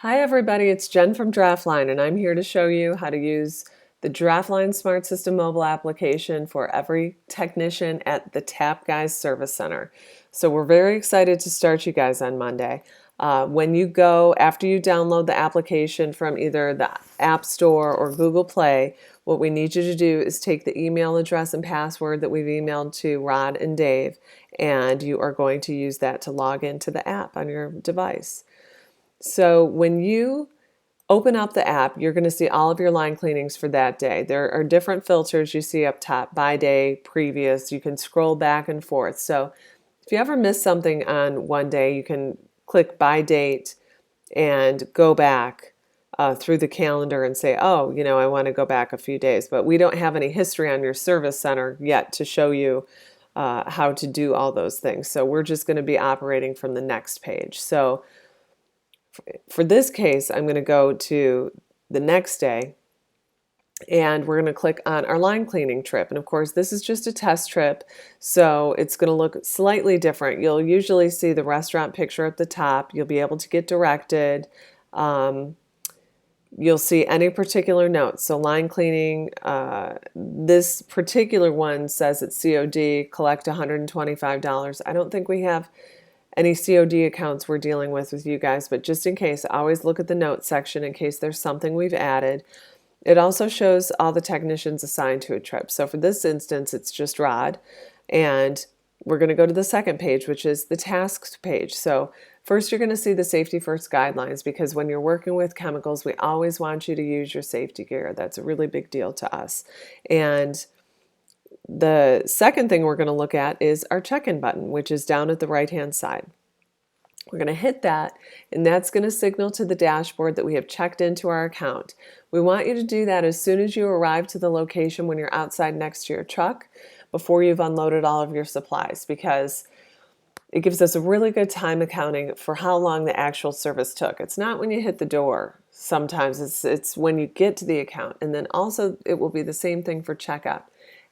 Hi everybody, it's Jen from Draftline and I'm here to show you how to use the Draftline Smart System mobile application for every technician at the Tap Guys Service Center. So we're very excited to start you guys on Monday. When you go, after you download the application from either the App Store or Google Play, what we need you to do is take the email address and password that we've emailed to Rod and Dave, and you are going to use that to log into the app on your device. So when you open up the app, you're going to see all of your line cleanings for that day. There are different filters you see up top: by day, previous. You can scroll back and forth. So if you ever miss something on one day, you can click by date and go back through the calendar and say, oh, I want to go back a few days. But we don't have any history on your service center yet to show you how to do all those things. So we're just going to be operating from the next page. So for this case, I'm going to go to the next day and we're going to click on our line cleaning trip. And of course, this is just a test trip, so it's going to look slightly different. You'll usually see the restaurant picture at the top. You'll be able to get directed. You'll see any particular notes. So line cleaning, this particular one says it's COD, collect $125. I don't think we have any COD accounts we're dealing with you guys, but just in case, always look at the notes section in case there's something we've added. It also shows all the technicians assigned to a trip. So for this instance, it's just Rod, and we're going to go to the second page, which is the tasks page. So first, you're going to see the safety first guidelines, because when you're working with chemicals, we always want you to use your safety gear. That's a really big deal to us. And the second thing we're going to look at is our check-in button, which is down at the right-hand side. We're going to hit that, and that's going to signal to the dashboard that we have checked into our account. We want you to do that as soon as you arrive to the location when you're outside next to your truck, before you've unloaded all of your supplies, because it gives us a really good time accounting for how long the actual service took. It's not when you hit the door. Sometimes it's when you get to the account. And then also it will be the same thing for checkout.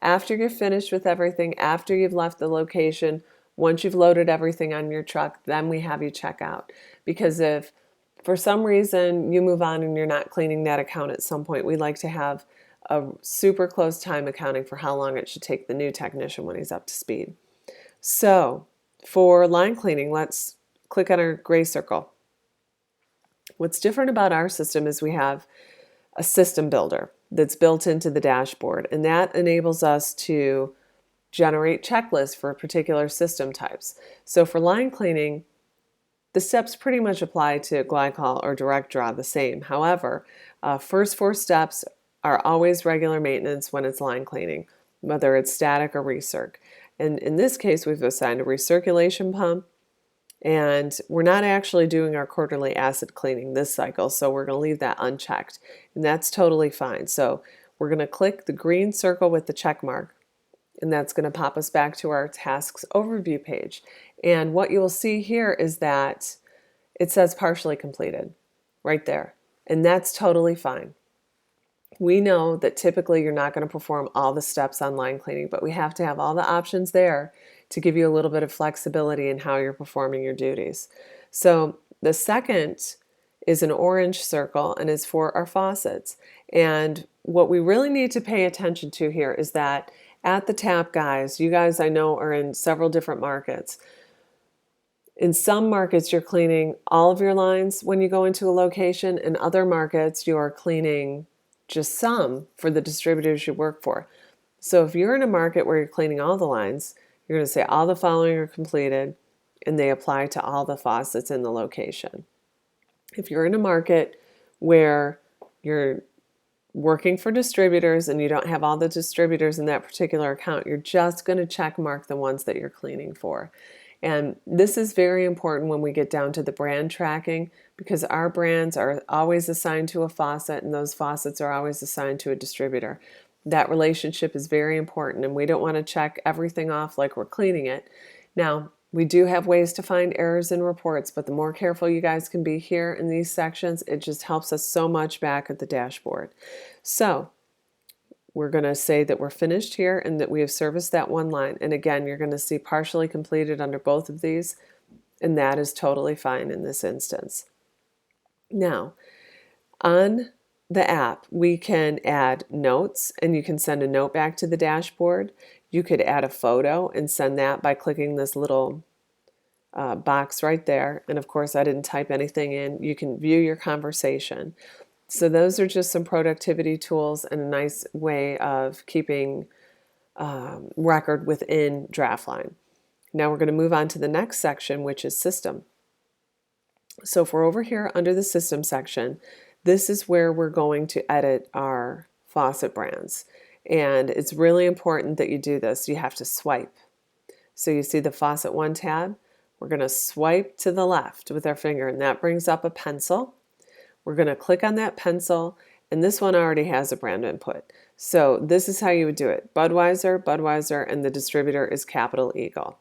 After you're finished with everything, after you've left the location, once you've loaded everything on your truck, then we have you check out. Because if for some reason you move on and you're not cleaning that account at some point, we like to have a super close time accounting for how long it should take the new technician when he's up to speed. So for line cleaning, let's click on our gray circle. What's different about our system is we have a system builder that's built into the dashboard, and that enables us to generate checklists for particular system types. So for line cleaning, the steps pretty much apply to glycol or direct draw the same. However, first 4 steps are always regular maintenance when it's line cleaning, whether it's static or recirc. And in this case, we've assigned a recirculation pump, and we're not actually doing our quarterly acid cleaning this cycle, so we're going to leave that unchecked, and that's totally fine. So we're going to click the green circle with the check mark, and that's going to pop us back to our tasks overview page. And what you will see here is that it says partially completed right there, and that's totally fine. We know that typically you're not going to perform all the steps on line cleaning, but we have to have all the options there to give you a little bit of flexibility in how you're performing your duties. So the second is an orange circle and is for our faucets. And what we really need to pay attention to here is that at the Tap Guys, you guys I know are in several different markets. In some markets, you're cleaning all of your lines when you go into a location. In other markets, you are cleaning just some for the distributors you work for. So if you're in a market where you're cleaning all the lines, you're going to say all the following are completed, and they apply to all the faucets in the location. If you're in a market where you're working for distributors and you don't have all the distributors in that particular account, you're just going to check mark the ones that you're cleaning for. And this is very important when we get down to the brand tracking, because our brands are always assigned to a faucet and those faucets are always assigned to a distributor. That relationship is very important, and we don't want to check everything off like we're cleaning it. Now, we do have ways to find errors in reports, but the more careful you guys can be here in these sections, it just helps us so much back at the dashboard. So we're going to say that we're finished here and that we have serviced that one line. And again, you're going to see partially completed under both of these, and that is totally fine in this instance. Now, on the app, we can add notes and you can send a note back to the dashboard. You could add a photo and send that by clicking this little box right there. And of course, I didn't type anything in. You can view your conversation. So those are just some productivity tools and a nice way of keeping record within DraftLine. Now we're going to move on to the next section, which is system. So if we're over here under the system section, this is where we're going to edit our faucet brands. And it's really important that you do this. You have to swipe. So you see the Faucet 1 tab. We're going to swipe to the left with our finger, and that brings up a pencil. We're going to click on that pencil, and this one already has a brand input. So this is how you would do it. Budweiser, Budweiser, and the distributor is Capital Eagle.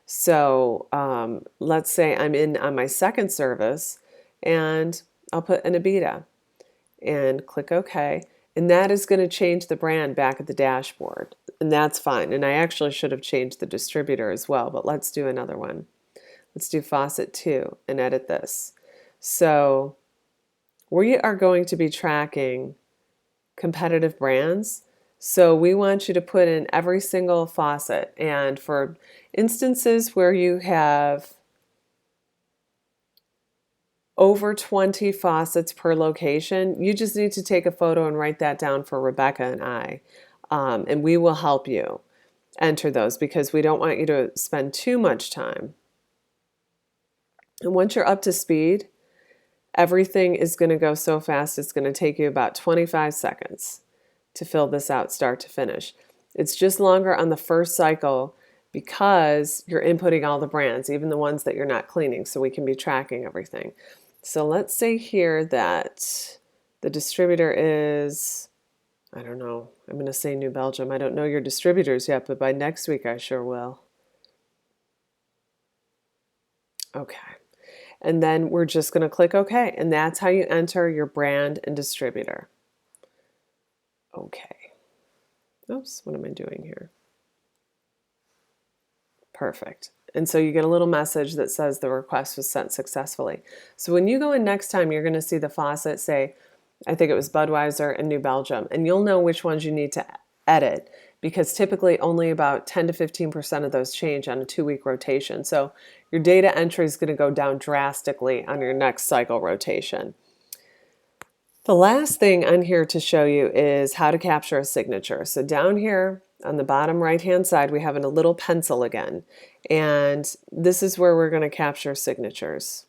So let's say I'm in on my second service, and I'll put an Abita and click OK. And that is going to change the brand back at the dashboard. And that's fine. And I actually should have changed the distributor as well, but let's do another one. Let's do Faucet 2 and edit this. So we are going to be tracking competitive brands. So we want you to put in every single faucet. And for instances where you have over 20 faucets per location, you just need to take a photo and write that down for Rebecca and I. And we will help you enter those because we don't want you to spend too much time. And once you're up to speed, everything is going to go so fast, it's going to take you about 25 seconds to fill this out start to finish. It's just longer on the first cycle because you're inputting all the brands, even the ones that you're not cleaning, so we can be tracking everything. So let's say here that the distributor is, I don't know, I'm going to say New Belgium. I don't know your distributors yet, but by next week I sure will. Okay. And then we're just going to click OK. And that's how you enter your brand and distributor. Okay. Oops, what am I doing here? Perfect. And so you get a little message that says the request was sent successfully. So when you go in next time, you're going to see the faucet say, I think it was Budweiser and New Belgium, and you'll know which ones you need to edit because typically only about 10 to 15% of those change on a 2-week rotation. So your data entry is going to go down drastically on your next cycle rotation. The last thing on here to show you is how to capture a signature. So down here on the bottom right-hand side, we have a little pencil again, and this is where we're going to capture signatures.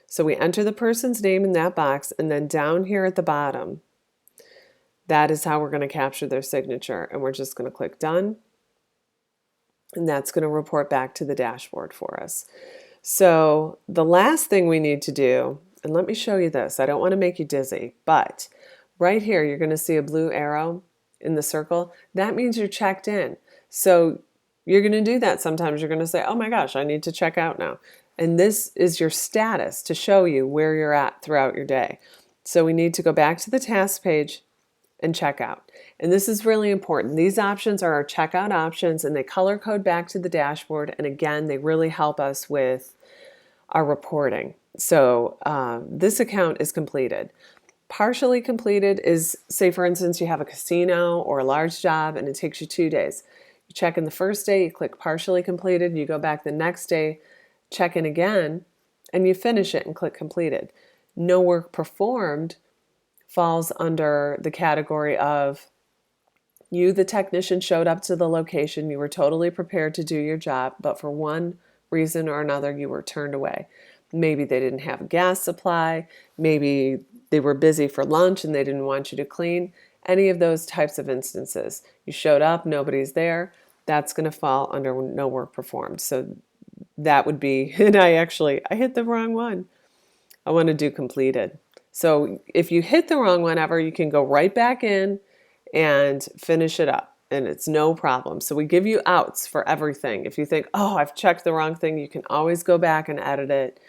So we enter the person's name in that box, and then down here at the bottom, that is how we're going to capture their signature. And we're just going to click Done, and that's going to report back to the dashboard for us. So the last thing we need to do, and let me show you this. I don't want to make you dizzy, but right here you're going to see a blue arrow in the circle. That means you're checked in. So you're going to do that sometimes. You're going to say, oh my gosh, I need to check out now. And this is your status to show you where you're at throughout your day. So we need to go back to the task page and check out. And this is really important. These options are our checkout options, and they color code back to the dashboard. And again, they really help us with our reporting. So this account is completed. Partially completed is, say for instance, you have a casino or a large job and it takes you 2 days. You check in the first day, you click partially completed, you go back the next day, check in again, and you finish it and click completed. No work performed falls under the category of you, the technician, showed up to the location, you were totally prepared to do your job, but for one reason or another you were turned away. Maybe they didn't have a gas supply, maybe they were busy for lunch and they didn't want you to clean. Any of those types of instances. You showed up, nobody's there, that's going to fall under no work performed. So that would be, and I hit the wrong one. I want to do completed. So if you hit the wrong one ever, you can go right back in and finish it up, and it's no problem. So we give you outs for everything. If you think, oh, I've checked the wrong thing, you can always go back and edit it.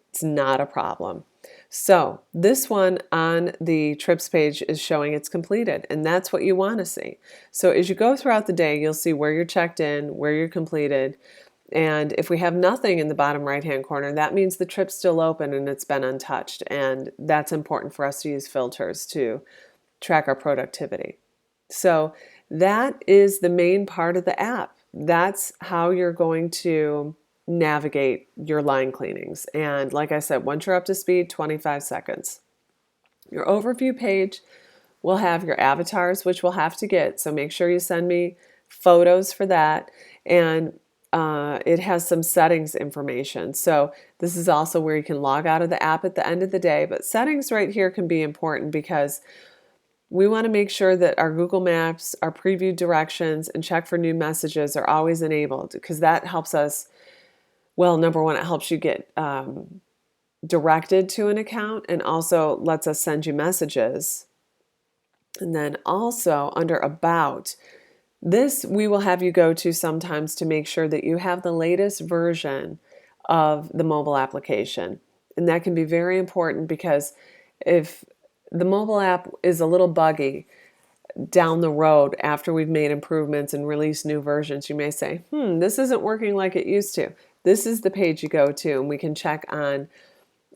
It's not a problem. So this one on the trips page is showing it's completed, and that's what you want to see. So as you go throughout the day, you'll see where you're checked in, where you're completed, And if we have nothing in the bottom right-hand corner, that means the trip's still open and it's been untouched. And that's important for us to use filters to track our productivity. So that is the main part of the app. That's how you're going to navigate your line cleanings. And like I said, once you're up to speed, 25 seconds. Your overview page will have your avatars, which we'll have to get. So make sure you send me photos for that. And it has some settings information. So this is also where you can log out of the app at the end of the day. But settings right here can be important because we want to make sure that our Google Maps, our preview directions, and check for new messages are always enabled, because that helps us. Well, number one, it helps you get directed to an account and also lets us send you messages. And then also under About, this we will have you go to sometimes to make sure that you have the latest version of the mobile application. And that can be very important, because if the mobile app is a little buggy down the road after we've made improvements and released new versions, you may say, this isn't working like it used to. This is the page you go to, and we can check on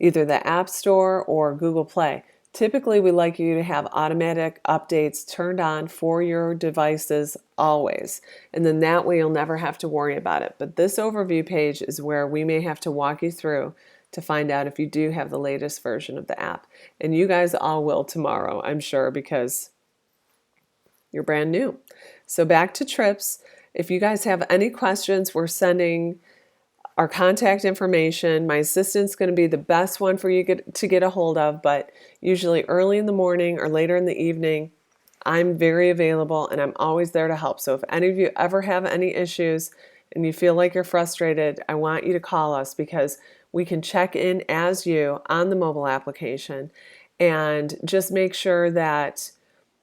either the App Store or Google Play. Typically, we like you to have automatic updates turned on for your devices always. And then that way you'll never have to worry about it. But this overview page is where we may have to walk you through to find out if you do have the latest version of the app. And you guys all will tomorrow, I'm sure, because you're brand new. So back to trips. If you guys have any questions, we're sending our contact information. My assistant's going to be the best one for you to get a hold of, but usually early in the morning or later in the evening, I'm very available and I'm always there to help. So if any of you ever have any issues and you feel like you're frustrated, I want you to call us, because we can check in as you on the mobile application and just make sure that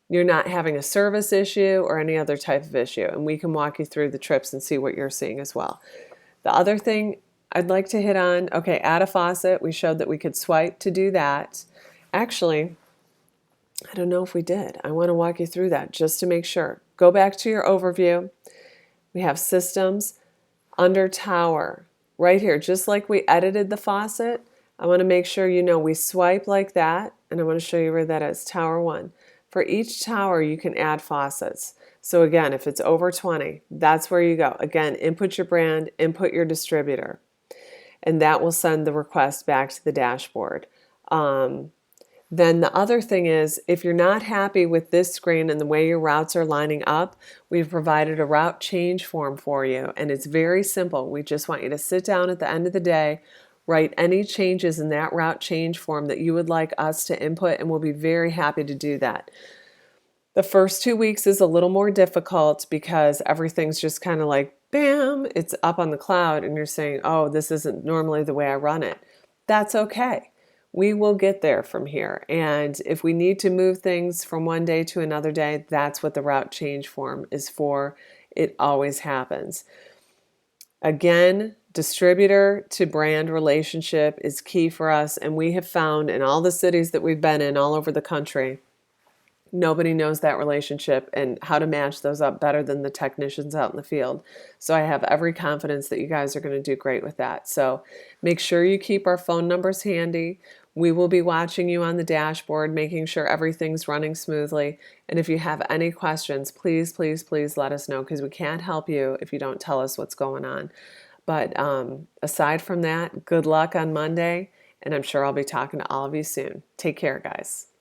you're not having a service issue or any other type of issue. And we can walk you through the trips and see what you're seeing as well. The other thing I'd like to hit on, okay, add a faucet. We showed that we could swipe to do that. Actually, I don't know if we did. I want to walk you through that just to make sure. Go back to your overview. We have systems under tower right here. Just like we edited the faucet, I want to make sure you know we swipe like that, and I want to show you where that is, tower 1. For each tower, you can add faucets. So again, if it's over 20, that's where you go. Again, input your brand, input your distributor, and that will send the request back to the dashboard. Then the other thing is, if you're not happy with this screen and the way your routes are lining up, we've provided a route change form for you, and it's very simple. We just want you to sit down at the end of the day, write any changes in that route change form that you would like us to input, and we'll be very happy to do that. The first 2 weeks is a little more difficult because everything's just kind of like, bam, it's up on the cloud, and you're saying, oh, this isn't normally the way I run it. That's okay. We will get there from here. And if we need to move things from one day to another day, that's what the route change form is for. It always happens. Again, distributor to brand relationship is key for us. And we have found in all the cities that we've been in all over the country, nobody knows that relationship and how to match those up better than the technicians out in the field. So I have every confidence that you guys are going to do great with that. So make sure you keep our phone numbers handy. We will be watching you on the dashboard, making sure everything's running smoothly. And if you have any questions, please, please, please let us know, because we can't help you if you don't tell us what's going on. But aside from that, good luck on Monday, and I'm sure I'll be talking to all of you soon. Take care, guys.